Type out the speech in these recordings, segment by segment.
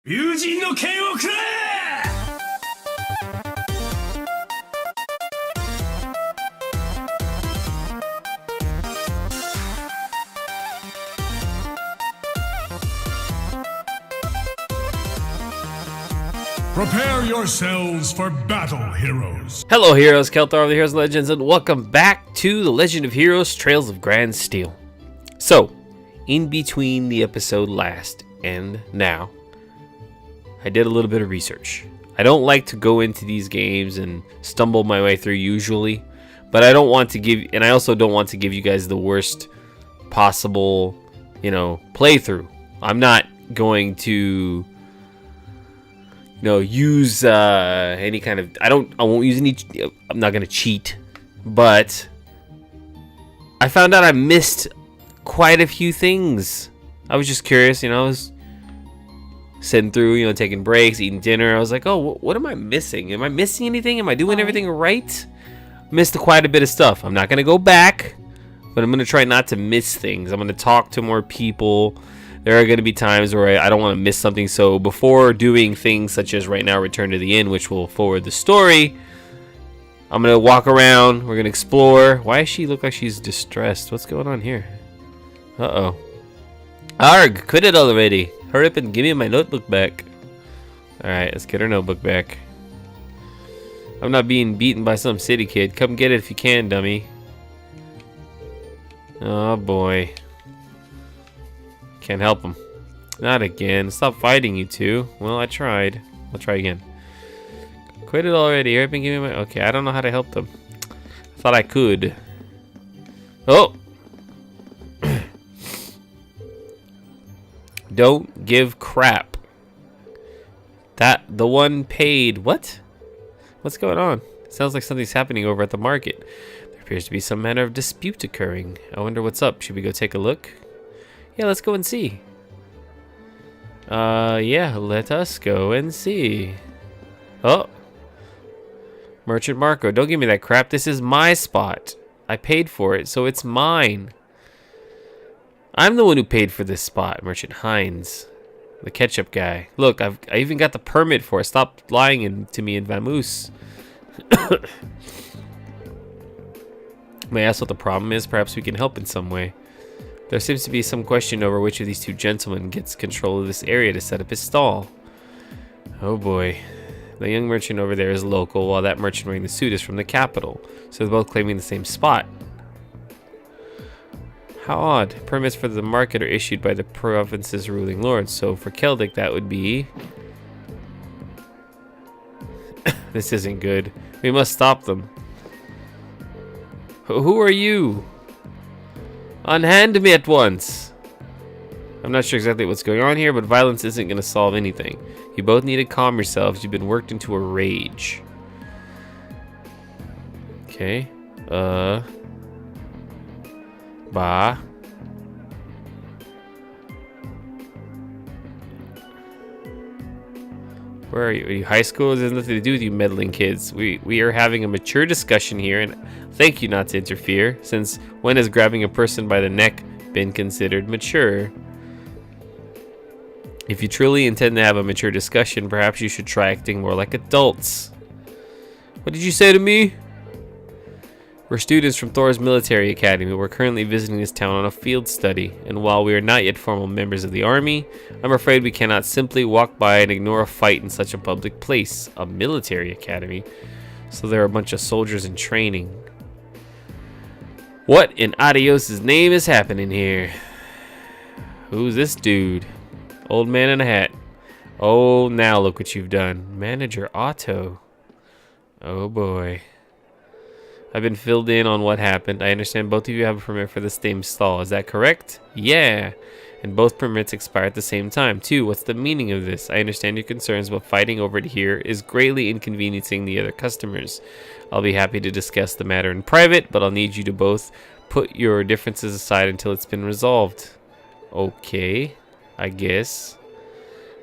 友人の剣をくれ! Prepare yourselves for battle, heroes. Hello, heroes. Keltar of the Heroes and Legends, and welcome back to The Legend of Heroes Trails of Grand Steel. So, in between the episode last and now, I did a little bit of research. I don't like to go into these games and stumble my way through usually, but I don't want to give, and I also don't want to give you guys the worst possible, playthrough. I'm not going to, use any kind of, I won't use any, I'm not going to cheat, but I found out I missed quite a few things. I was just curious, I was sitting through, taking breaks, eating dinner. I was like, oh, what am I missing? Am I missing anything? Am I doing everything right? Missed quite a bit of stuff. I'm not going to go back, but I'm going to try not to miss things. I'm going to talk to more people. There are going to be times where I don't want to miss something. So before doing things such as right now, Return to the Inn, which will forward the story, I'm going to walk around. We're going to explore. Why does she look like she's distressed? What's going on here? Uh-oh. Arg, quit it already. Hurry up and give me my notebook back. Alright, let's get her notebook back. I'm not being beaten by some city kid. Come get it if you can, dummy. Oh boy. Can't help him. Not again. Stop fighting, you two. Well, I tried. I'll try again. Quit it already. Hurry up and give me my... Okay, I don't know how to help them. I thought I could. Oh! Don't give crap. The one paid. What? What's going on? Sounds like something's happening over at the market. There appears to be some manner of dispute occurring. I wonder what's up. Should we go take a look? Yeah, let's go and see. Yeah, let us go and see. Oh. Merchant Marco, don't give me that crap. This is my spot. I paid for it, so it's mine. I'm the one who paid for this spot, Merchant Hines, the ketchup guy. Look, I even got the permit for it. Stop lying to me in Vamoose. May I ask what the problem is? Perhaps we can help in some way. There seems to be some question over which of these two gentlemen gets control of this area to set up his stall. Oh boy. The young merchant over there is local, while that merchant wearing the suit is from the capital. So they're both claiming the same spot. How odd. Permits for the market are issued by the province's ruling lords. So for Celdic, that would be... This isn't good. We must stop them. Who are you? Unhand me at once. I'm not sure exactly what's going on here, but violence isn't going to solve anything. You both need to calm yourselves. You've been worked into a rage. Okay. Bah. Where are you? Are you high school? It has nothing to do with you meddling kids. We are having a mature discussion here, and thank you not to interfere, since when has grabbing a person by the neck been considered mature? If you truly intend to have a mature discussion, perhaps you should try acting more like adults. What did you say to me? We're students from Thor's military academy. We're currently visiting this town on a field study, and while we are not yet formal members of the army, I'm afraid we cannot simply walk by and ignore a fight in such a public place. A military academy? So there are a bunch of soldiers in training. What in Adios's name is happening here? Who's this dude? Old man in a hat. Oh, now look what you've done. Manager Otto. Oh boy. I've been filled in on what happened. I understand both of you have a permit for the same stall. Is that correct? Yeah. And both permits expire at the same time, too. What's the meaning of this? I understand your concerns, but fighting over it here is greatly inconveniencing the other customers. I'll be happy to discuss the matter in private, but I'll need you to both put your differences aside until it's been resolved. Okay, I guess.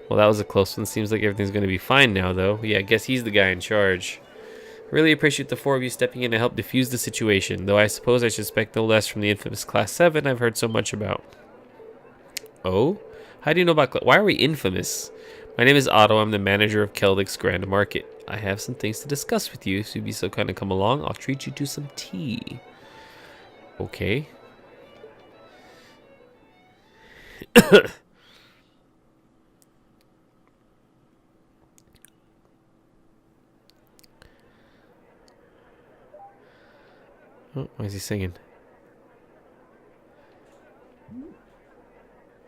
Well, that was a close one. Seems like everything's going to be fine now, though. Yeah, I guess he's the guy in charge. Really appreciate the four of you stepping in to help defuse the situation, though I suppose I should expect no less from the infamous Class 7 I've heard so much about. Oh? How do you know about... Why are we infamous? My name is Otto. I'm the manager of Celdic's Grand Market. I have some things to discuss with you, so you'd be so kind of come along. I'll treat you to some tea. Okay. Oh, why is he singing?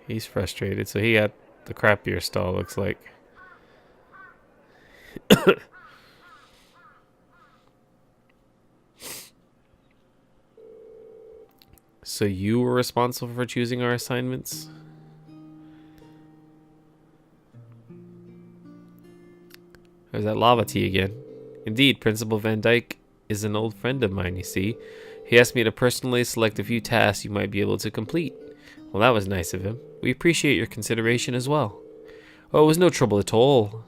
He's frustrated, so he got the crappier stall, looks like. So you were responsible for choosing our assignments? There's that lava tea again. Indeed, Principal Van Dyke is an old friend of mine, you see. He asked me to personally select a few tasks you might be able to complete. Well, that was nice of him. We appreciate your consideration as well. Oh, it was no trouble at all.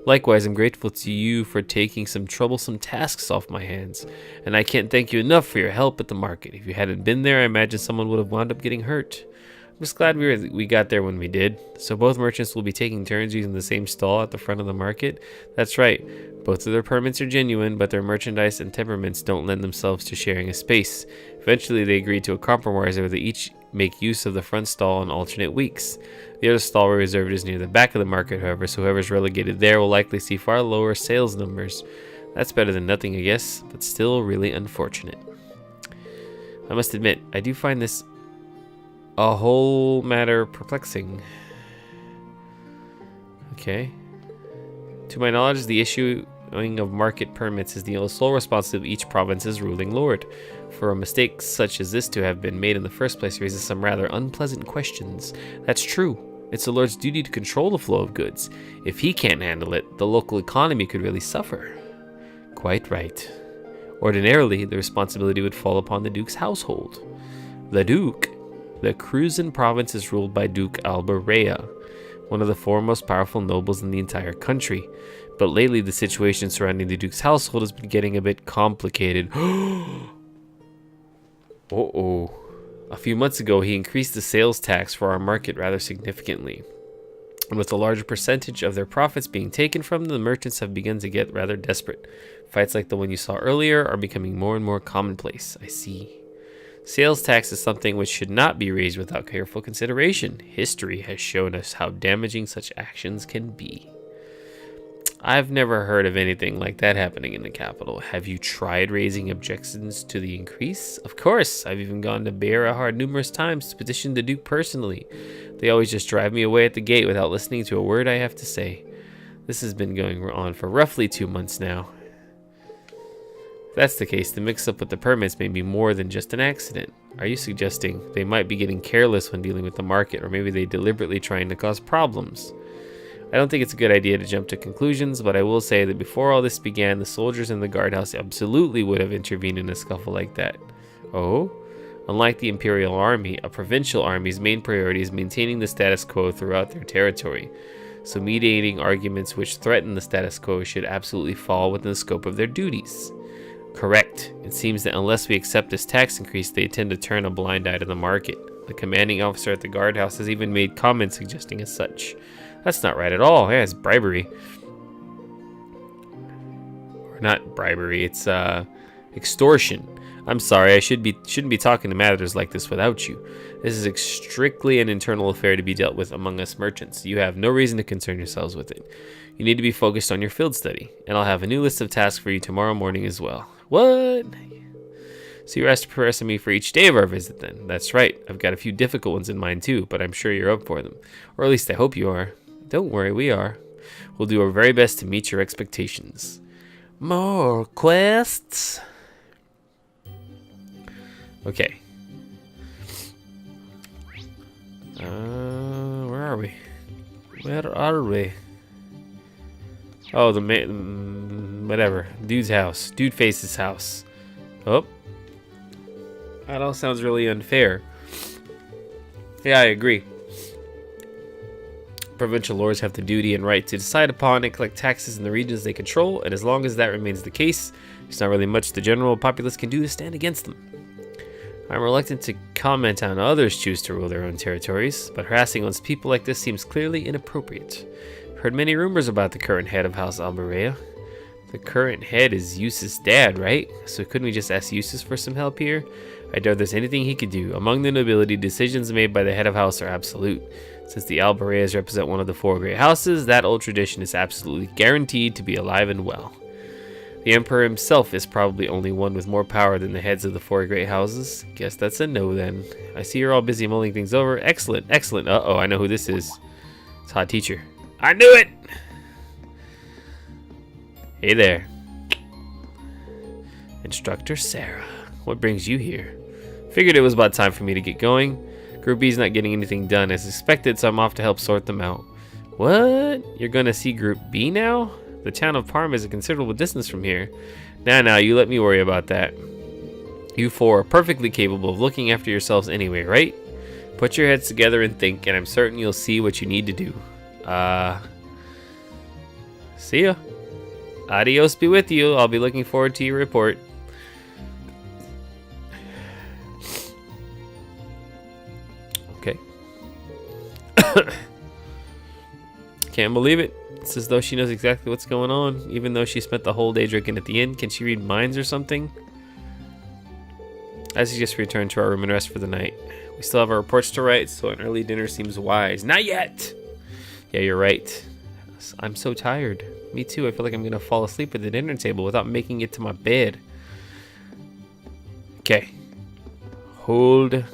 Likewise, I'm grateful to you for taking some troublesome tasks off my hands, and I can't thank you enough for your help at the market. If you hadn't been there, I imagine someone would have wound up getting hurt. I'm just glad we got there when we did. So both merchants will be taking turns using the same stall at the front of the market? That's right. Both of their permits are genuine, but their merchandise and temperaments don't lend themselves to sharing a space. Eventually, they agreed to a compromise where they each make use of the front stall on alternate weeks. The other stall reserved is near the back of the market, however, so whoever's relegated there will likely see far lower sales numbers. That's better than nothing, I guess, but still really unfortunate. I must admit, I do find this a whole matter perplexing. Okay. To my knowledge, the issuing of market permits is the sole responsibility of each province's ruling lord. For a mistake such as this to have been made in the first place raises some rather unpleasant questions. That's true. It's the lord's duty to control the flow of goods. If he can't handle it, the local economy could really suffer. Quite right. Ordinarily, the responsibility would fall upon the duke's household. The duke. The Cruzan province is ruled by Duke Alberea, one of the foremost powerful nobles in the entire country. But lately, the situation surrounding the duke's household has been getting a bit complicated. Uh-oh. A few months ago, he increased the sales tax for our market rather significantly. And with a larger percentage of their profits being taken from them, the merchants have begun to get rather desperate. Fights like the one you saw earlier are becoming more and more commonplace. I see. Sales tax is something which should not be raised without careful consideration. History has shown us how damaging such actions can be. I've never heard of anything like that happening in the capital. Have you tried raising objections to the increase? Of course. I've even gone to Bearahard numerous times to petition the Duke personally. They always just drive me away at the gate without listening to a word I have to say. This has been going on for roughly 2 months now. If that's the case, the mix-up with the permits may be more than just an accident. Are you suggesting they might be getting careless when dealing with the market, or maybe they deliberately trying to cause problems? I don't think it's a good idea to jump to conclusions, but I will say that before all this began, the soldiers in the guardhouse absolutely would have intervened in a scuffle like that. Oh? Unlike the Imperial Army, a provincial army's main priority is maintaining the status quo throughout their territory. So mediating arguments which threaten the status quo should absolutely fall within the scope of their duties. Correct. It seems that unless we accept this tax increase, they tend to turn a blind eye to the market. The commanding officer at the guardhouse has even made comments suggesting as such. That's not right at all. Yeah, it's bribery. Or not bribery, it's extortion. I'm sorry, I shouldn't be talking to matters like this without you. This is strictly an internal affair to be dealt with among us merchants. You have no reason to concern yourselves with it. You need to be focused on your field study, and I'll have a new list of tasks for you tomorrow morning as well. What? So you're asked to press me for each day of our visit then? That's right. I've got a few difficult ones in mind too, but I'm sure you're up for them. Or at least I hope you are. Don't worry, we are. We'll do our very best to meet your expectations. More quests? Okay. Where are we? Where are we? Oh, whatever. Dude's house. Dude Face's house. Oh. That all sounds really unfair. Yeah, I agree. Provincial lords have the duty and right to decide upon and collect taxes in the regions they control, and as long as that remains the case, there's not really much the general populace can do to stand against them. I'm reluctant to comment on how others choose to rule their own territories, but harassing one's people like this seems clearly inappropriate. Heard many rumors about the current head of House Alberea. The current head is Eustace's dad, right? So couldn't we just ask Eustace for some help here? I doubt there's anything he could do. Among the nobility, decisions made by the head of house are absolute. Since the Albereas represent one of the 4 great houses, that old tradition is absolutely guaranteed to be alive and well. The Emperor himself is probably only one with more power than the heads of the 4 great houses. Guess that's a no then. I see you're all busy mulling things over. Excellent, excellent. Uh-oh, I know who this is. It's Hot Teacher. I knew it! Hey there. Instructor Sarah. What brings you here? Figured it was about time for me to get going. Group B's not getting anything done as expected, so I'm off to help sort them out. What? You're gonna see Group B now? The town of Parma is a considerable distance from here. Now, you let me worry about that. You 4 are perfectly capable of looking after yourselves anyway, right? Put your heads together and think, and I'm certain you'll see what you need to do. See ya. Adios be with you. I'll be looking forward to your report. Okay. Can't believe it. It's as though she knows exactly what's going on, even though she spent the whole day drinking at the inn. Can she read minds or something? I suggest we return to our room and rest for the night. We still have our reports to write, so an early dinner seems wise. Not yet! Yeah, you're right. I'm so tired. Me too. I feel like I'm gonna fall asleep at the dinner table without making it to my bed. Okay. Hold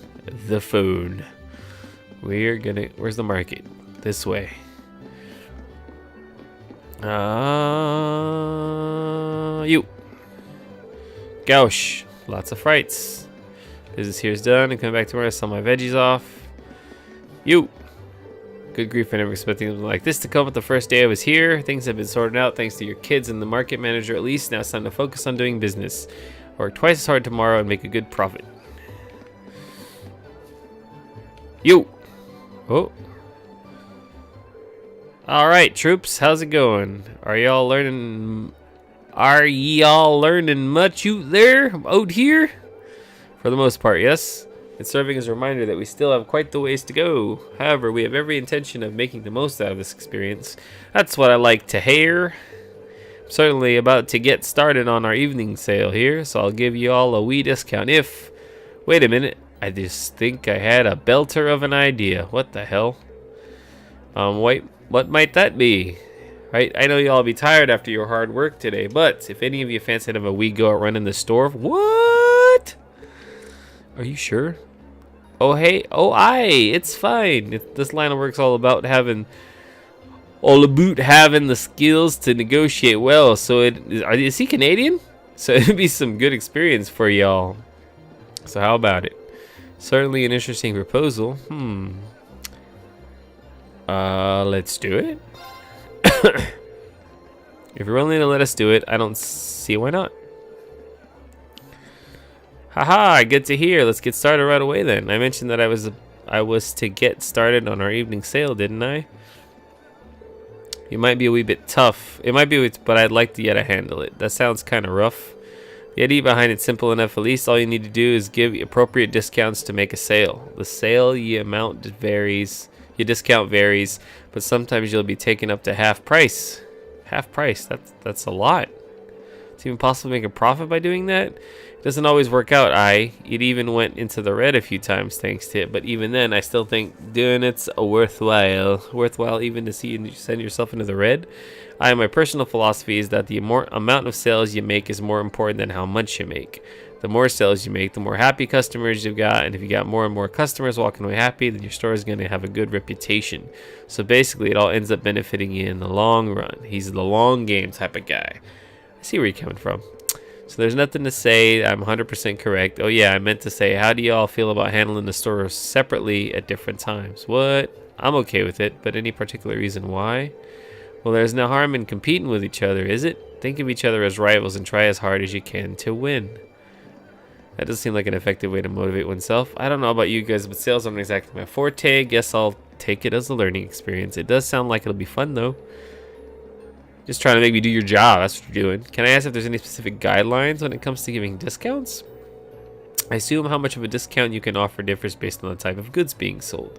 the phone. Where's the market? This way. You. Gouch. Lots of frights. Business here's done. And come back tomorrow to sell my veggies off. You. Good grief, I never expected something like this to come with the first day I was here. Things have been sorted out thanks to your kids and the market manager at least. Now it's time to focus on doing business. Work twice as hard tomorrow and make a good profit. You. Oh. Alright, troops, how's it going? Are y'all learning much out here? For the most part, yes. It's serving as a reminder that we still have quite the ways to go. However, we have every intention of making the most out of this experience. That's what I like to hear. I'm certainly about to get started on our evening sale here, so I'll give you all a wee discount if... Wait a minute, I just think I had a belter of an idea. What the hell? Wait, what might that be? Right, I know y'all be tired after your hard work today, but if any of you fancy to have a wee go at running the store... What? Are you sure? Oh, hey. Oh, aye. It's fine. This line of work's all about having the skills to negotiate well. So is he Canadian? So it'd be some good experience for y'all. So how about it? Certainly an interesting proposal. Let's do it. If you're willing to let us do it, I don't see why not. Haha, good to hear. Let's get started right away then. I mentioned that I was to get started on our evening sale, didn't I? You might be a wee bit tough. It might be, but I'd like to get to handle it. That sounds kind of rough. The idea behind it's simple enough. At least all you need to do is give appropriate discounts to make a sale. The sale discount varies, but sometimes you'll be taken up to half price. Half price. That's a lot. It's even possible to make a profit by doing that. It doesn't always work out. It even went into the red a few times thanks to it. But even then, I still think doing it's worthwhile. Worthwhile even to see you send yourself into the red. My personal philosophy is that the amount of sales you make is more important than how much you make. The more sales you make, the more happy customers you've got. And if you got more and more customers walking away happy, then your store is going to have a good reputation. So basically, it all ends up benefiting you in the long run. He's the long game type of guy. I see where you're coming from. So there's nothing to say. I'm 100% correct. Oh yeah, I meant to say, how do y'all feel about handling the store separately at different times? What? I'm okay with it, but any particular reason why? Well, there's no harm in competing with each other, is it? Think of each other as rivals and try as hard as you can to win. That does seem like an effective way to motivate oneself. I don't know about you guys, but sales aren't exactly my forte. Guess I'll take it as a learning experience. It does sound like it'll be fun though. Just trying to make me do your job. That's what you're doing. Can I ask if there's any specific guidelines when it comes to giving discounts? I assume how much of a discount you can offer differs based on the type of goods being sold.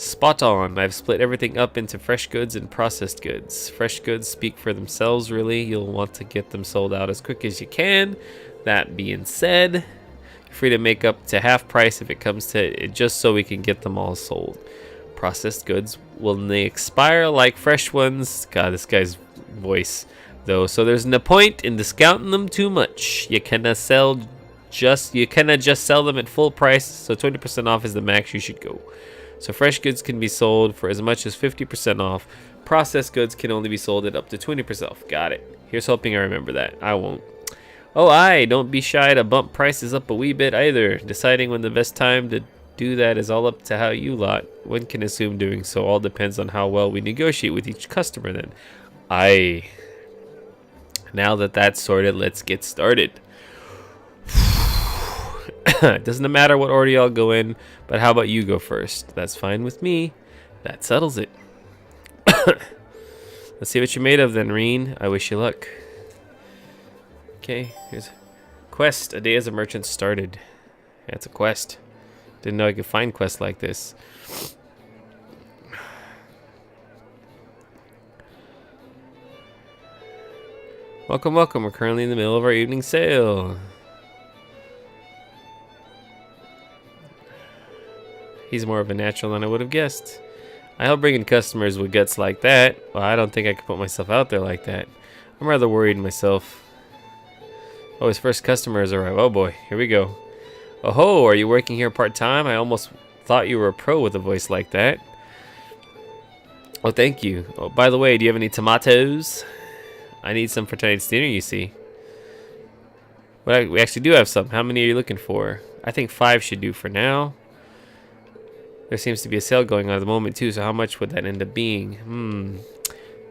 Spot on. I've split everything up into fresh goods and processed goods. Fresh goods speak for themselves, really. You'll want to get them sold out as quick as you can. That being said, you're free to make up to half price if it comes to it, just so we can get them all sold. Processed goods, will they expire like fresh ones? God, this guy's voice, though. So there's no point in discounting them too much. You cannot just sell them at full price, so 20% off is the max you should go. So fresh goods can be sold for as much as 50% off. Processed goods can only be sold at up to 20% off. Got it. Here's hoping I remember that. I won't. Oh, aye, don't be shy to bump prices up a wee bit either. Deciding when the best time to do that is all up to how you lot. One can assume doing so all depends on how well we negotiate with each customer then. Aye. Now that that's sorted, let's get started. It doesn't matter what order y'all go in, but how about you go first? That's fine with me. That settles it. Let's see what you're made of then, Reen. I wish you luck. Okay, here's a quest. A day as a merchant started. That's a quest. Didn't know I could find quests like this. Welcome, welcome. We're currently in the middle of our evening sale. He's more of a natural than I would have guessed. I help bring in customers with guts like that. Well, I don't think I could put myself out there like that. I'm rather worried myself. Oh, his first customer has arrived. Oh boy, here we go. Oh ho, are you working here part-time? I almost thought you were a pro with a voice like that. Oh, thank you. Oh, by the way, do you have any tomatoes? I need some for tonight's dinner, you see. Well, we actually do have some. How many are you looking for? I think 5 should do for now. There seems to be a sale going on at the moment too, so how much would that end up being?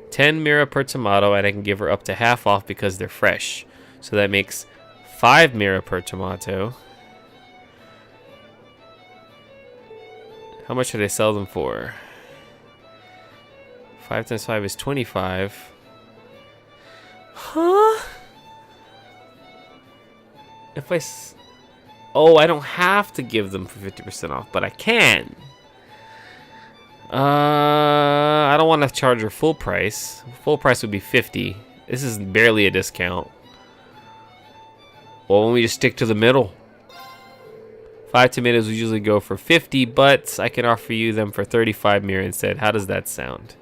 10 mira per tomato, and I can give her up to half off because they're fresh. So that makes 5 mira per tomato. How much should I sell them for? 5 times 5 is 25. Huh? If oh, I don't have to give them for 50% off, but I can. I don't want to charge her full price. Full price would be 50. This is barely a discount. Well, when we just stick to the middle. 5 tomatoes would usually go for 50, but I can offer you them for 35 mira instead. How does that sound?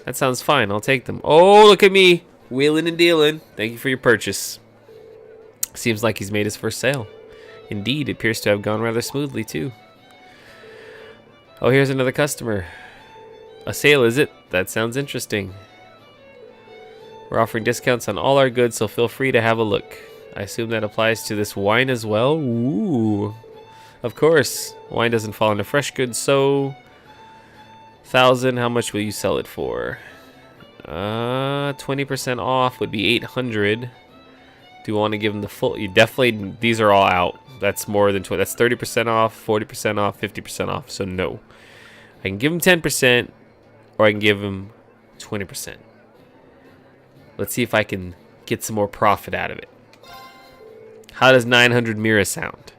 That sounds fine. I'll take them. Oh, look at me. Wheeling and dealing. Thank you for your purchase. Seems like he's made his first sale. Indeed, it appears to have gone rather smoothly, too. Oh, here's another customer. A sale, is it? That sounds interesting. We're offering discounts on all our goods, so feel free to have a look. I assume that applies to this wine as well? Ooh. Of course. Wine doesn't fall into fresh goods, so... 1,000, how much will you sell it for? 20% off would be 800. Do you want to give them the full? You definitely, these are all out. That's more than 20. That's 30% off, 40% off, 50% off. So no. I can give them 10% or I can give them 20%. Let's see if I can get some more profit out of it. How does 900 mira sound?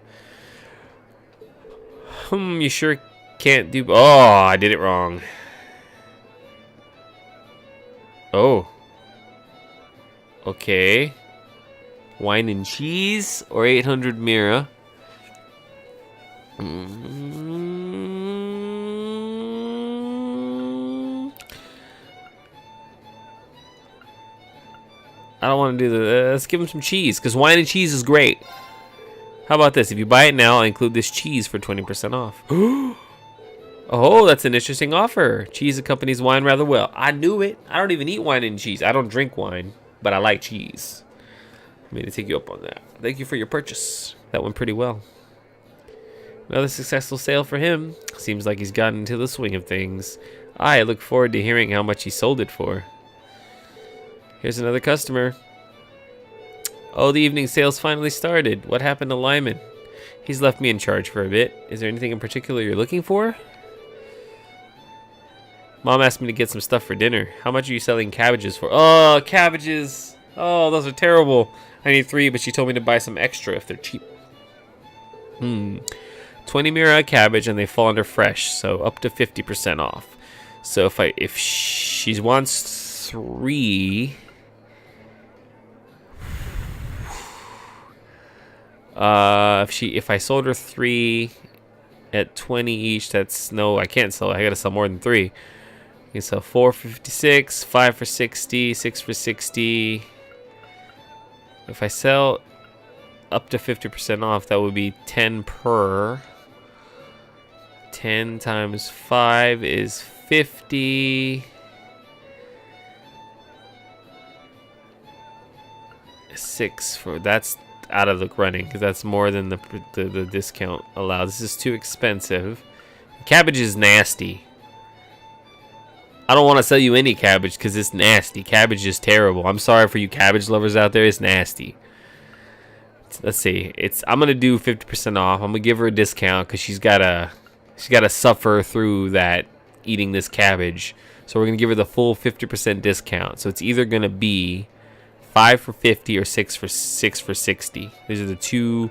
You sure can't do... Oh, I did it wrong. Oh. Okay. Wine and cheese or 800 mira. I don't want to do the... let's give him some cheese, because wine and cheese is great. How about this? If you buy it now, I'll include this cheese for 20% off. Oh, that's an interesting offer. Cheese accompanies wine rather well. I knew it. I don't even eat wine and cheese. I don't drink wine, but I like cheese. I'm going to take you up on that. Thank you for your purchase. That went pretty well. Another successful sale for him. Seems like he's gotten into the swing of things. I look forward to hearing how much he sold it for. Here's another customer. Oh, the evening sale's finally started. What happened to Lyman? He's left me in charge for a bit. Is there anything in particular you're looking for? Mom asked me to get some stuff for dinner. How much are you selling cabbages for? Oh, cabbages. Oh, those are terrible. I need 3, but she told me to buy some extra if they're cheap. 20 Mirai cabbage, and they fall under fresh, so up to 50% off. So if she wants 3, if I sold her 3 at 20 each, that's no, I can't sell. I gotta sell more than 3. You can sell 4 for 56, 5 for 60, 6 for 60. If I sell up to 50% off, that would be 10 per. 10 times 5 is 50. 6 for, that's out of the running because that's more than the discount allowed. This is too expensive. Cabbage is nasty. I don't want to sell you any cabbage because it's nasty. Cabbage is terrible. I'm sorry for you cabbage lovers out there. It's nasty. Let's see. I'm gonna do 50% off. I'm gonna give her a discount because she's gotta suffer through that eating this cabbage. So we're gonna give her the full 50% discount. So it's either gonna be 5 for 50 or 6 for 60. These are the two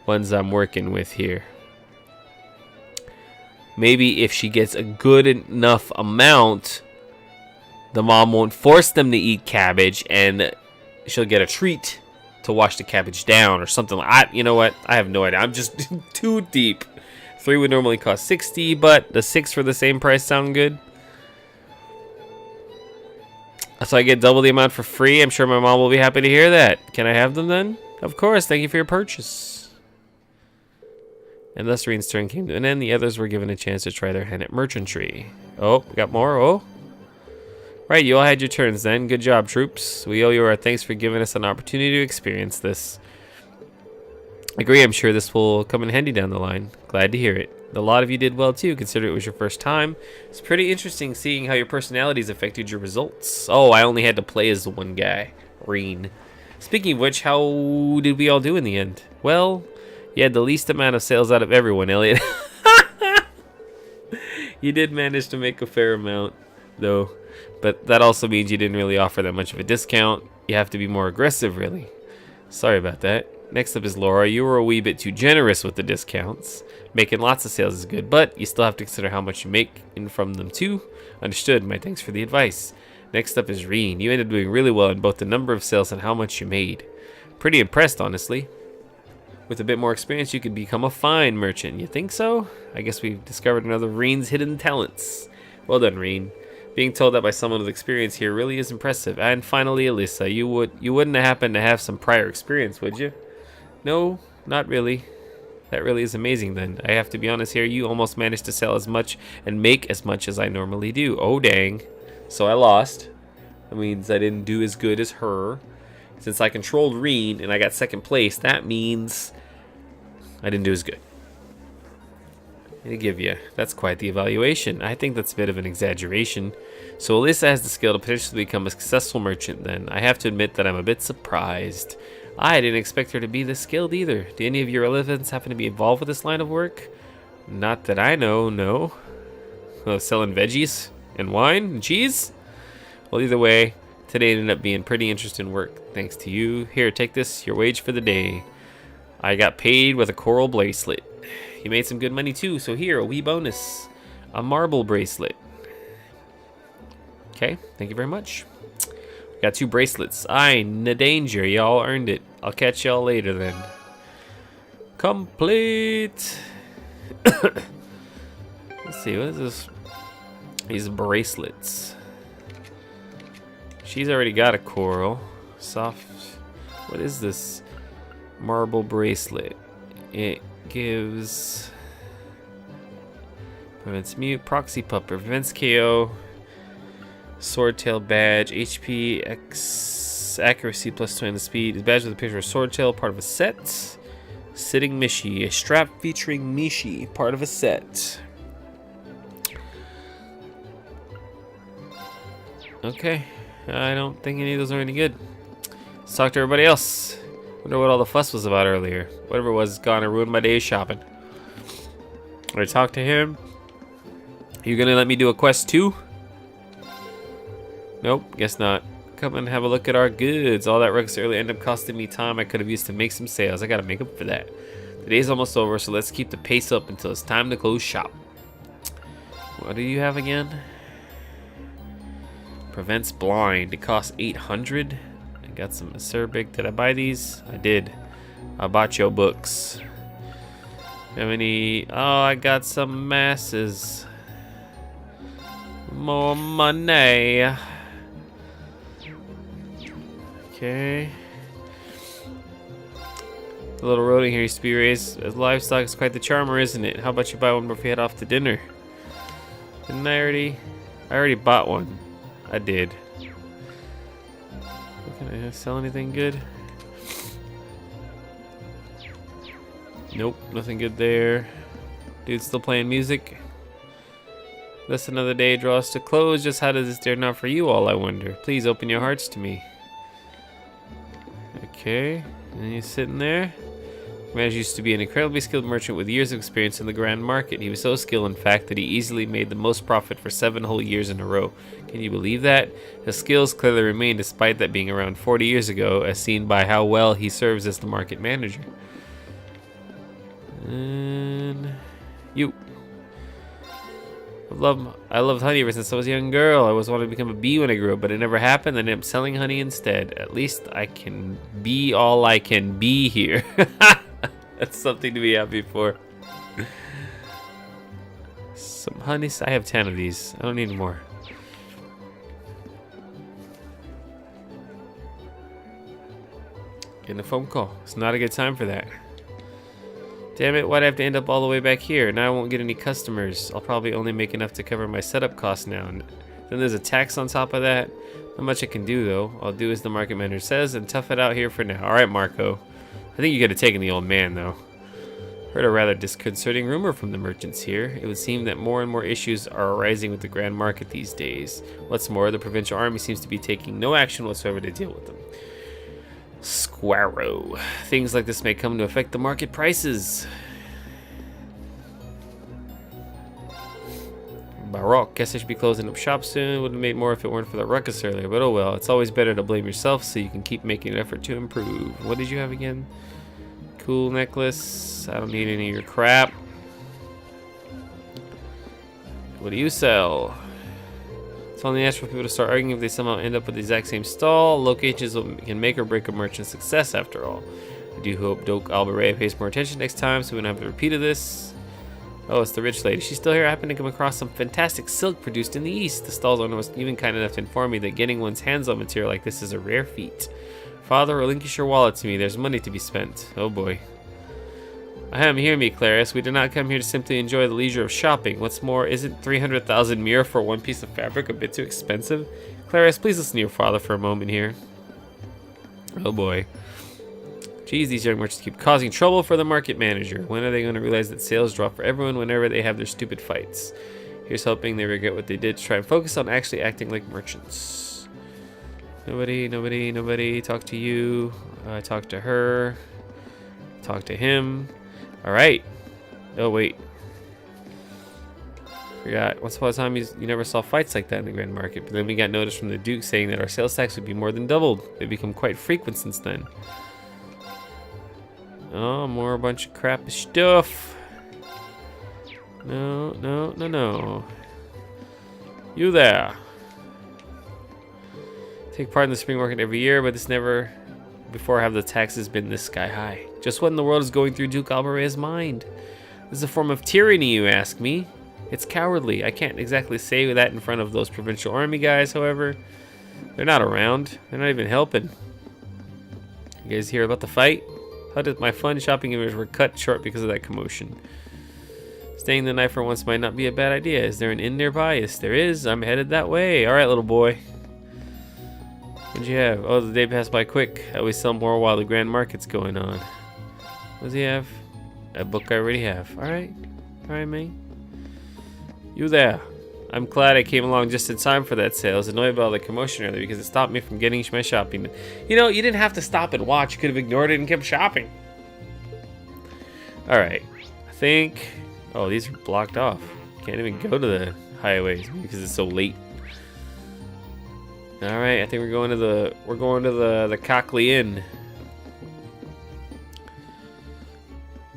ones I'm working with here. Maybe if she gets a good enough amount, the mom won't force them to eat cabbage and she'll get a treat to wash the cabbage down or something like that. You know what? I have no idea. I'm just too deep. 3 would normally cost 60, but the 6 for the same price sound good. So I get double the amount for free. I'm sure my mom will be happy to hear that. Can I have them then? Of course. Thank you for your purchase. And thus Reen's turn came to an end. The others were given a chance to try their hand at merchantry. Oh, we got more. Oh. Right, you all had your turns then. Good job, troops. We owe you our thanks for giving us an opportunity to experience this. Agree, I'm sure this will come in handy down the line. Glad to hear it. A lot of you did well too, considering it was your first time. It's pretty interesting seeing how your personalities affected your results. Oh, I only had to play as the one guy, Reen. Speaking of which, how did we all do in the end? Well, you had the least amount of sales out of everyone, Elliot. You did manage to make a fair amount, though. But that also means you didn't really offer that much of a discount. You have to be more aggressive, really. Sorry about that. Next up is Laura. You were a wee bit too generous with the discounts. Making lots of sales is good, but you still have to consider how much you make in from them too. Understood. My thanks for the advice. Next up is Reen. You ended up doing really well in both the number of sales and how much you made. Pretty impressed, honestly. With a bit more experience, you could become a fine merchant. You think so? I guess we've discovered another of Reen's hidden talents. Well done, Reen. Being told that by someone with experience here really is impressive. And finally, Alyssa, you wouldn't happen to have some prior experience, would you? No, not really. That really is amazing then. I have to be honest here, you almost managed to sell as much and make as much as I normally do. Oh dang. So I lost. That means I didn't do as good as her. Since I controlled Reen and I got second place, that means I didn't do as good. To give you, that's quite the evaluation. I think that's a bit of an exaggeration. So Alyssa has the skill to potentially become a successful merchant then. I have to admit that I'm a bit surprised. I didn't expect her to be this skilled either. Do any of your relatives happen to be involved with this line of work? Not that I know, no. Selling veggies and wine and cheese? Well, either way, today ended up being pretty interesting work. Thanks to you. Here, take this, your wage for the day. I got paid with a coral bracelet. You made some good money too, so here, a wee bonus. A marble bracelet. Okay, thank you very much. Got 2 bracelets. No danger, y'all earned it. I'll catch y'all later then. Complete. Let's see, what is this? These bracelets. She's already got a coral. Soft. What is this? Marble bracelet. It gives. Prevents mute. Proxy pupper. Prevents KO. Swordtail badge. HP X. Accuracy plus 20 on the speed. Is badge with a picture of Swordtail. Part of a set. Sitting Mishi. A strap featuring Mishi. Part of a set. Okay. I don't think any of those are any good. Let's talk to everybody else. Wonder what all the fuss was about earlier. Whatever it was is gone. It ruined my day shopping. I talk to him. You gonna let me do a quest too? Nope, guess not. Come and have a look at our goods. All that ruckus earlier ended up costing me time I could have used to make some sales. I gotta make up for that. The day's almost over, so let's keep the pace up until it's time to close shop. What do you have again? Prevents blind. It costs 800. I got some acerbic. Did I buy these? I did. I bought your books. How many? Oh, I got some masses. More money. Okay. The little rodent here used to be raised as livestock. Is quite the charmer, isn't it? How about you buy one before you head off to dinner? Didn't I already? I already bought one. I did. Can I sell anything good? Nope, nothing good there. Dude's still playing music. Thus another day draws to close. Just how does this dare not for you all, I wonder? Please open your hearts to me. Okay, and he's sitting there. Man used to be an incredibly skilled merchant with years of experience in the grand market. He was so skilled, in fact, that he easily made the most profit for 7 whole years in a row. Can you believe that? His skills clearly remain despite that being around 40 years ago, as seen by how well he serves as the market manager. And you. I loved honey ever since I was a young girl. I always wanted to become a bee when I grew up, but it never happened. I ended up selling honey instead. At least I can be all I can be here. That's something to be happy for. Some honey. I have 10 of these. I don't need more. Getting a phone call. It's not a good time for that. Damn it, why'd I have to end up all the way back here? Now I won't get any customers. I'll probably only make enough to cover my setup costs now. And then there's a tax on top of that. Not much I can do, though. I'll do as the market manager says and tough it out here for now. Alright, Marco. I think you could have taken the old man, though. Heard a rather disconcerting rumor from the merchants here. It would seem that more and more issues are arising with the grand market these days. What's more, the provincial army seems to be taking no action whatsoever to deal with them. Squarrow. Things like this may come to affect the market prices. Baroque. Guess I should be closing up shop soon. Would have made more if it weren't for the ruckus earlier, but oh well. It's always better to blame yourself so you can keep making an effort to improve. What did you have again? Cool necklace. I don't need any of your crap. What do you sell? It's only natural for people to start arguing if they somehow end up with the exact same stall. Locations can make or break a merchant's success, after all. I do hope Doc Albaret pays more attention next time so we don't have to repeat of this. Oh, it's the rich lady. She's still here. I happened to come across some fantastic silk produced in the East. The stall's owner was even kind enough to inform me that getting one's hands on material like this is a rare feat. Father, relinquish your wallet to me. There's money to be spent. Oh boy. Ahem, hear me, Clarice. We did not come here to simply enjoy the leisure of shopping. What's more, isn't 300,000 mire for one piece of fabric a bit too expensive? Clarice, please listen to your father for a moment here. Oh boy. Geez, these young merchants keep causing trouble for the market manager. When are they going to realize that sales drop for everyone whenever they have their stupid fights? Here's hoping they regret what they did to try and focus on actually acting like merchants. Nobody. Talk to you. Talk to her. Talk to him. Alright. Oh, wait. Forgot. Once upon a time, you never saw fights like that in the Grand Market. But then we got notice from the Duke saying that our sales tax would be more than doubled. They've become quite frequent since then. Oh, more a bunch of crappy stuff. No. You there. Take part in the spring market every year, but this never before have the taxes been this sky high. Just what in the world is going through Duke Albaret's mind? This is a form of tyranny, you ask me. It's cowardly. I can't exactly say that in front of those provincial army guys, however. They're not around. They're not even helping. You guys hear about the fight? How did my fun shopping adventures were cut short because of that commotion? Staying the night for once might not be a bad idea. Is there an inn nearby? Yes, there is. I'm headed that way. All right, little boy. What'd you have? Oh, the day passed by quick. I always sell more while the grand market's going on. What does he have? A book I already have. All right, man. You there? I'm glad I came along just in time for that sale. I was annoyed about all the commotion earlier because it stopped me from getting my shopping. You know, you didn't have to stop and watch. You could have ignored it and kept shopping. All right, I think. Oh, these are blocked off. Can't even go to the highways because it's so late. All right, I think we're going to the Cockley Inn.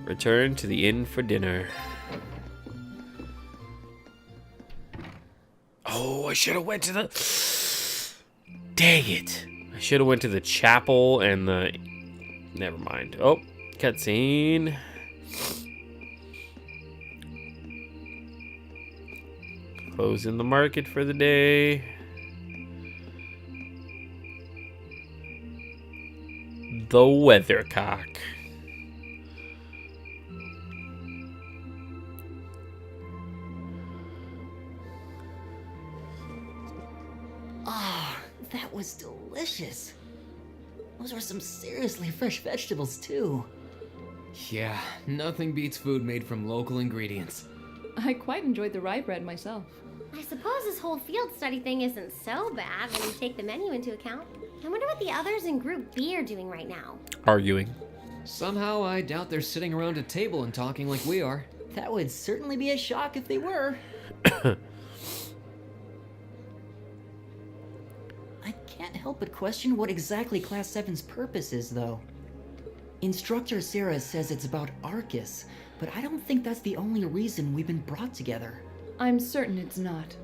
Return to the inn for dinner. Oh, I should have went to the... Dang it. I should have went to the chapel and the... Never mind. Oh, cutscene. Closing the market for the day. The Weathercock. Ah, that was delicious. Those were some seriously fresh vegetables, too. Yeah, nothing beats food made from local ingredients. I quite enjoyed the rye bread myself. I suppose this whole field study thing isn't so bad when you take the menu into account. I wonder what the others in Group B are doing right now. Arguing. Somehow, I doubt they're sitting around a table and talking like we are. That would certainly be a shock if they were. I can't help but question what exactly Class 7's purpose is, though. Instructor Sarah says it's about Arcus, but I don't think that's the only reason we've been brought together. I'm certain it's not.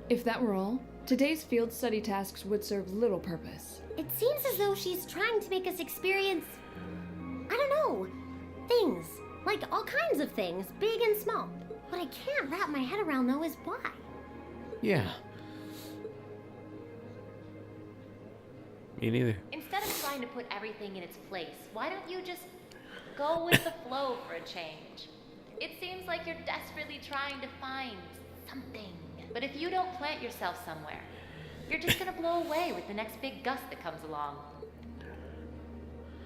If that were all, today's field study tasks would serve little purpose. It seems as though she's trying to make us experience, I don't know, things. Like all kinds of things, big and small. What I can't wrap my head around, though, is why. Yeah. Me neither. Instead of trying to put everything in its place, why don't you just go with the flow for a change? It seems like you're desperately trying to find something. But if you don't plant yourself somewhere, you're just gonna blow away with the next big gust that comes along.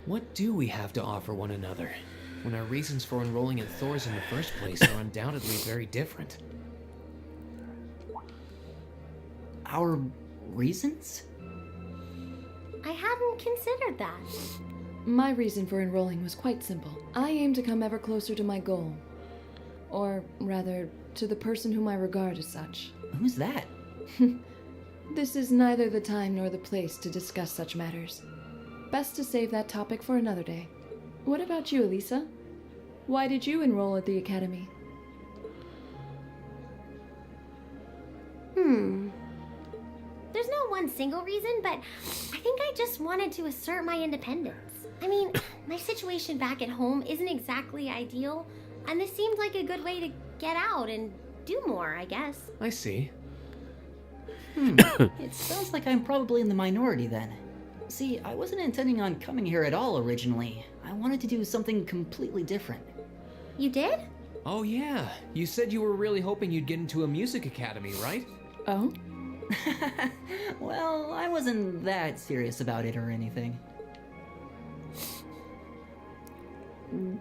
What do we have to offer one another, when our reasons for enrolling in Thor's in the first place are undoubtedly very different? Our reasons? I hadn't considered that. My reason for enrolling was quite simple. I aim to come ever closer to my goal. Or, rather, to the person whom I regard as such. Who's that? This is neither the time nor the place to discuss such matters. Best to save that topic for another day. What about you, Elisa? Why did you enroll at the academy? There's no one single reason, but I think I just wanted to assert my independence. I mean, my situation back at home isn't exactly ideal, and this seemed like a good way to get out and do more, I guess. I see. It sounds like I'm probably in the minority then. See, I wasn't intending on coming here at all originally. I wanted to do something completely different. You did? Oh yeah, you said you were really hoping you'd get into a music academy, right? Oh? Well, I wasn't that serious about it or anything.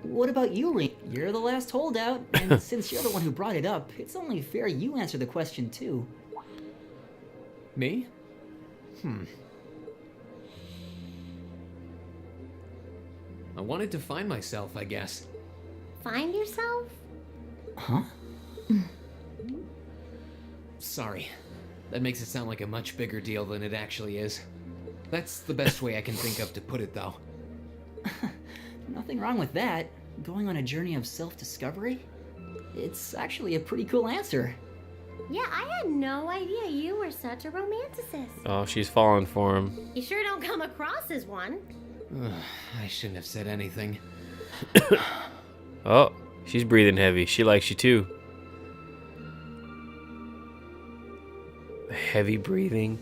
What about you, Ring? You're the last holdout, and since you're the one who brought it up, it's only fair you answer the question too. Me? I wanted to find myself, I guess. Find yourself? Huh? Sorry. That makes it sound like a much bigger deal than it actually is. That's the best way I can think of to put it, though. Nothing wrong with that. Going on a journey of self-discovery? It's actually a pretty cool answer. Yeah, I had no idea you were such a romanticist. Oh, she's falling for him. You sure don't come across as one. I shouldn't have said anything. Oh, she's breathing heavy. She likes you too. Heavy breathing.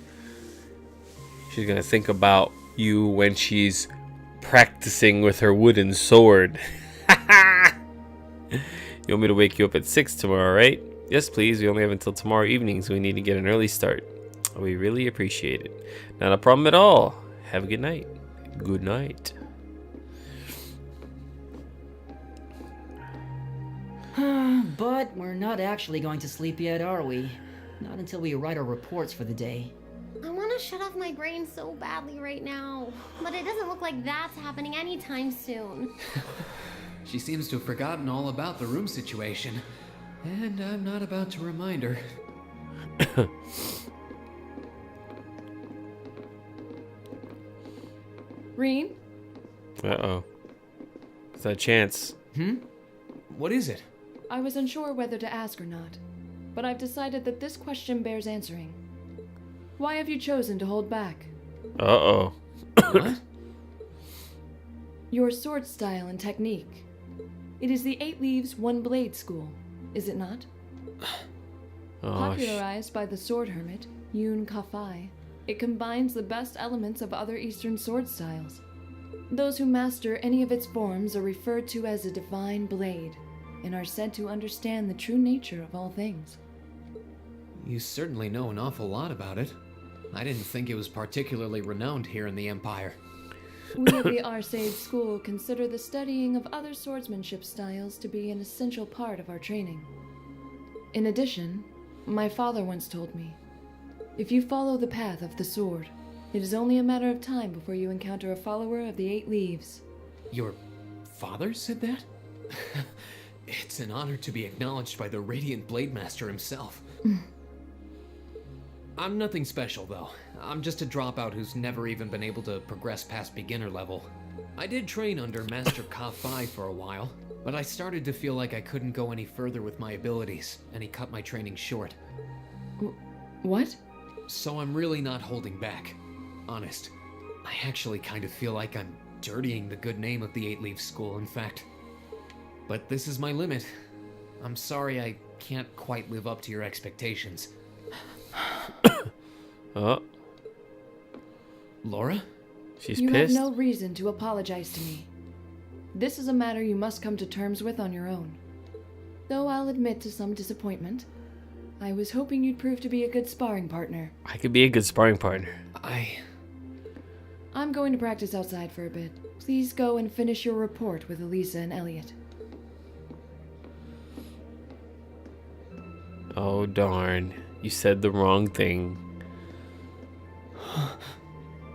She's gonna think about you when she's practicing with her wooden sword. You want me to wake you up at 6 tomorrow, right? Yes, please. We only have until tomorrow evening, so we need to get an early start. We really appreciate it. Not a problem at all. Have a good night. Good night. But we're not actually going to sleep yet, are we? Not until we write our reports for the day. I want to shut off my brain so badly right now, but it doesn't look like that's happening anytime soon. She seems to have forgotten all about the room situation, and I'm not about to remind her. Reen? Uh-oh. It's that chance. What is it? I was unsure whether to ask or not, but I've decided that this question bears answering. Why have you chosen to hold back? Uh-oh. What? Your sword style and technique. It is the 8 Leaves, 1 Blade school, is it not? Popularized by the sword hermit, Yun Ka-Fai, it combines the best elements of other Eastern sword styles. Those who master any of its forms are referred to as a divine blade, and are said to understand the true nature of all things. You certainly know an awful lot about it. I didn't think it was particularly renowned here in the Empire. We at the Arcade School consider the studying of other swordsmanship styles to be an essential part of our training. In addition, my father once told me, if you follow the path of the sword, it is only a matter of time before you encounter a follower of the 8 Leaves. Your father said that? It's an honor to be acknowledged by the Radiant Blade Master himself. I'm nothing special, though. I'm just a dropout who's never even been able to progress past beginner level. I did train under Master Ka-Fai for a while, but I started to feel like I couldn't go any further with my abilities, and he cut my training short. What? So I'm really not holding back. Honest. I actually kind of feel like I'm dirtying the good name of the 8 Leaf School, in fact. But this is my limit. I'm sorry I can't quite live up to your expectations. Oh. Laura? She's You pissed. have no reason to apologize to me. This is a matter you must come to terms with on your own. Though I'll admit to some disappointment, I was hoping you'd prove to be a good sparring partner. I could be a good sparring partner. I'm going to practice outside for a bit. Please go and finish your report with Elisa and Elliot. Oh, darn. You said the wrong thing.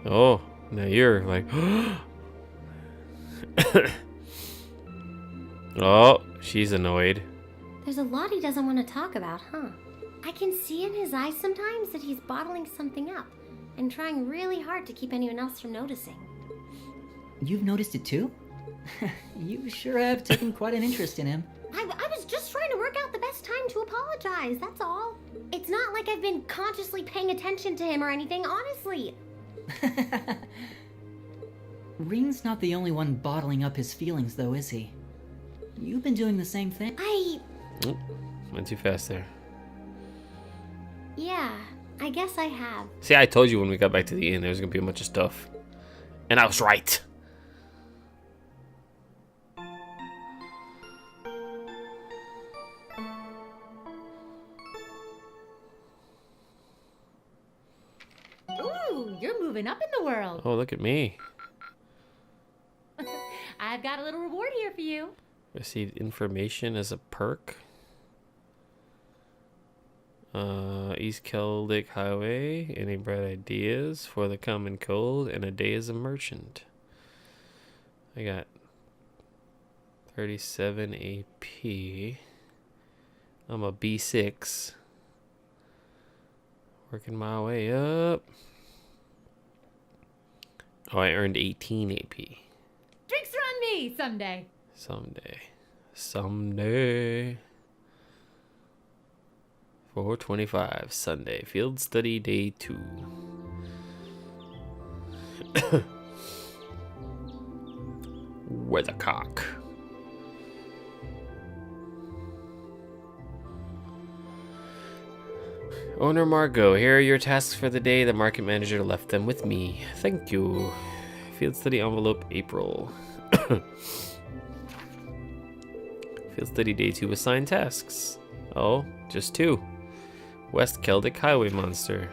Oh, now you're like... Oh, she's annoyed. There's a lot he doesn't want to talk about, huh? I can see in his eyes sometimes that he's bottling something up and trying really hard to keep anyone else from noticing. You've noticed it too? You sure have taken quite an interest in him. I was just trying to work out the best time to apologize, that's all. It's not like I've been consciously paying attention to him or anything, honestly. Ring's not the only one bottling up his feelings, though, is he? You've been doing the same thing. Oh, went too fast there. Yeah, I guess I have. See, I told you when we got back to the inn there was going to be a bunch of stuff. And I was right. Ooh, you're moving up in the world. Oh, look at me. I've got a little reward here for you. Received information as a perk. East Celdic Highway. Any bright ideas for the common cold and a day as a merchant? I got 37 AP. I'm a B6. Working my way up. Oh, I earned 18 AP. Drinks are on me someday. Someday. 425 Sunday. Field study day 2. Weathercock. Owner Margot, here are your tasks for the day. The market manager left them with me. Thank you. Field study envelope April. Field study day 2 assigned tasks. Oh, just 2. West Celdic Highway monster.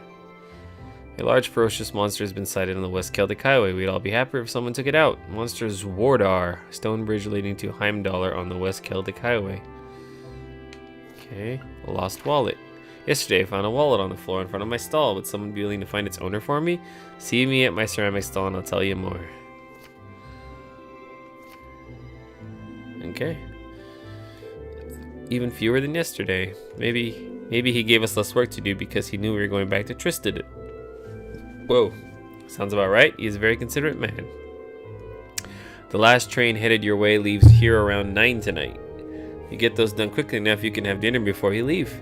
A large ferocious monster has been sighted on the West Celdic Highway. We'd all be happier if someone took it out. Monster's Wardar. Stone bridge leading to Heimdallr on the West Celdic Highway. Okay. A lost wallet. Yesterday I found a wallet on the floor in front of my stall. Would someone be willing to find its owner for me? See me at my ceramic stall and I'll tell you more. Okay. Even fewer than yesterday. Maybe he gave us less work to do because he knew we were going back to Tristad. Whoa. Sounds about right. He is a very considerate man. The last train headed your way leaves here around 9 tonight. If you get those done quickly enough, you can have dinner before you leave.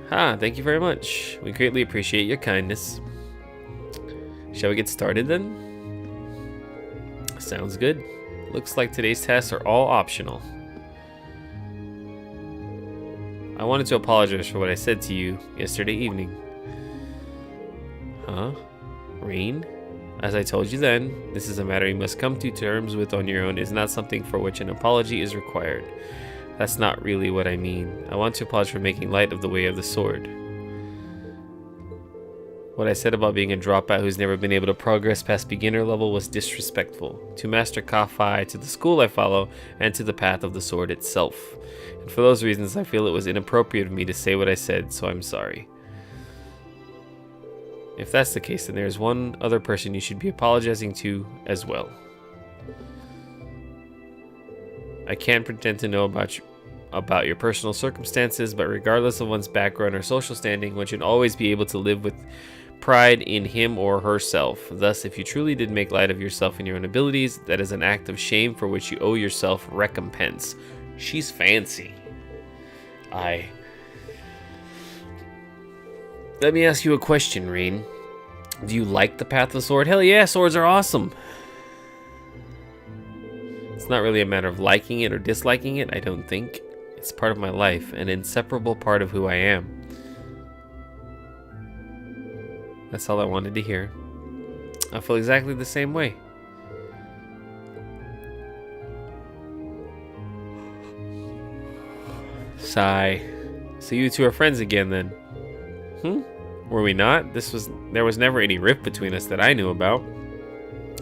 Thank you very much. We greatly appreciate your kindness. Shall we get started then? Sounds good. Looks like today's tests are all optional. I wanted to apologize for what I said to you yesterday evening. Rain? As I told you then, this is a matter you must come to terms with on your own. It is not something for which an apology is required. That's not really what I mean. I want to apologize for making light of the way of the sword. What I said about being a dropout who's never been able to progress past beginner level was disrespectful to Master Kafai, to the school I follow, and to the path of the sword itself. And for those reasons, I feel it was inappropriate of me to say what I said, so I'm sorry. If that's the case, then there's one other person you should be apologizing to as well. I can't pretend to know about your personal circumstances, but regardless of one's background or social standing, one should always be able to live with pride in him or herself. Thus, if you truly did make light of yourself and your own abilities, that is an act of shame for which you owe yourself recompense. She's fancy. Let me ask you a question, Rain. Do you like the path of the sword? Hell yeah, swords are awesome. It's not really a matter of liking it or disliking it, I don't think. It's part of my life, an inseparable part of who I am. That's all I wanted to hear. I feel exactly the same way. Sigh. So you two are friends again then? Were we not? There was never any rift between us that I knew about.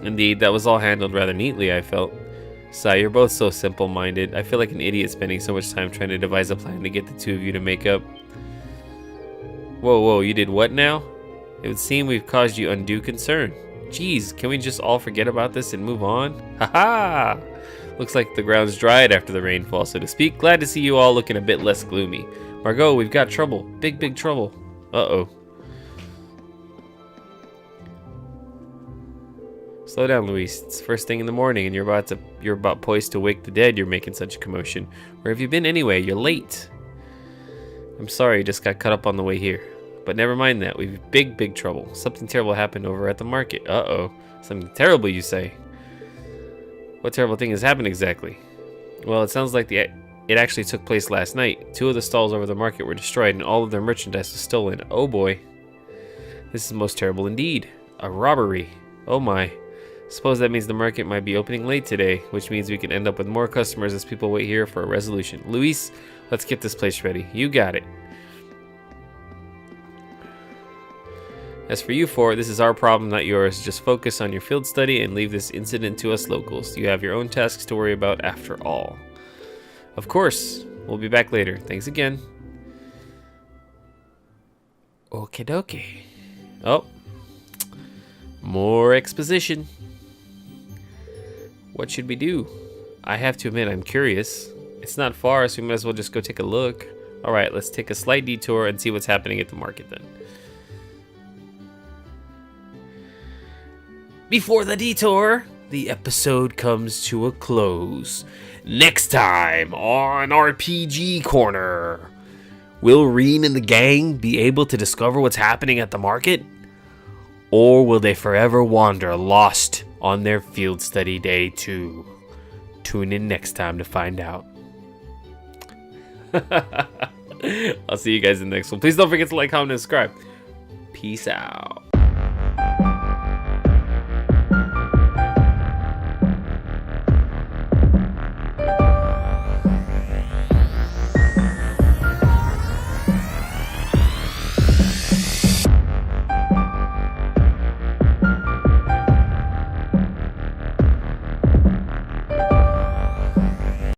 Indeed, that was all handled rather neatly, I felt. Sigh, you're both so simple-minded. I feel like an idiot spending so much time trying to devise a plan to get the two of you to make up. Whoa, you did what now? It would seem we've caused you undue concern. Jeez, can we just all forget about this and move on? Haha! Looks like the ground's dried after the rainfall, so to speak. Glad to see you all looking a bit less gloomy. Margot, we've got trouble. Big trouble. Uh-oh. Slow down, Luis. It's first thing in the morning and you're about poised to wake the dead. You're making such a commotion. Where have you been anyway? You're late. I'm sorry, just got caught up on the way here. But never mind that. We've big trouble. Something terrible happened over at the market. Uh-oh. Something terrible, you say? What terrible thing has happened exactly? Well, it sounds like it actually took place last night. 2 of the stalls over the market were destroyed and all of their merchandise was stolen. Oh boy. This is most terrible indeed. A robbery. Oh my. Suppose that means the market might be opening late today, which means we can end up with more customers as people wait here for a resolution. Luis, let's get this place ready. You got it. As for you four, this is our problem, not yours. Just focus on your field study and leave this incident to us locals. You have your own tasks to worry about after all. Of course. We'll be back later. Thanks again. Okie dokie. Oh. More exposition. What should we do? I have to admit, I'm curious. It's not far, so we might as well just go take a look. Alright, let's take a slight detour and see what's happening at the market then. Before the detour, the episode comes to a close. Next time on RPG Corner, will Reen and the gang be able to discover what's happening at the market? Or will they forever wander lost on their field study day 2? Tune in next time to find out. I'll see you guys in the next one. Please don't forget to like, comment, and subscribe. Peace out.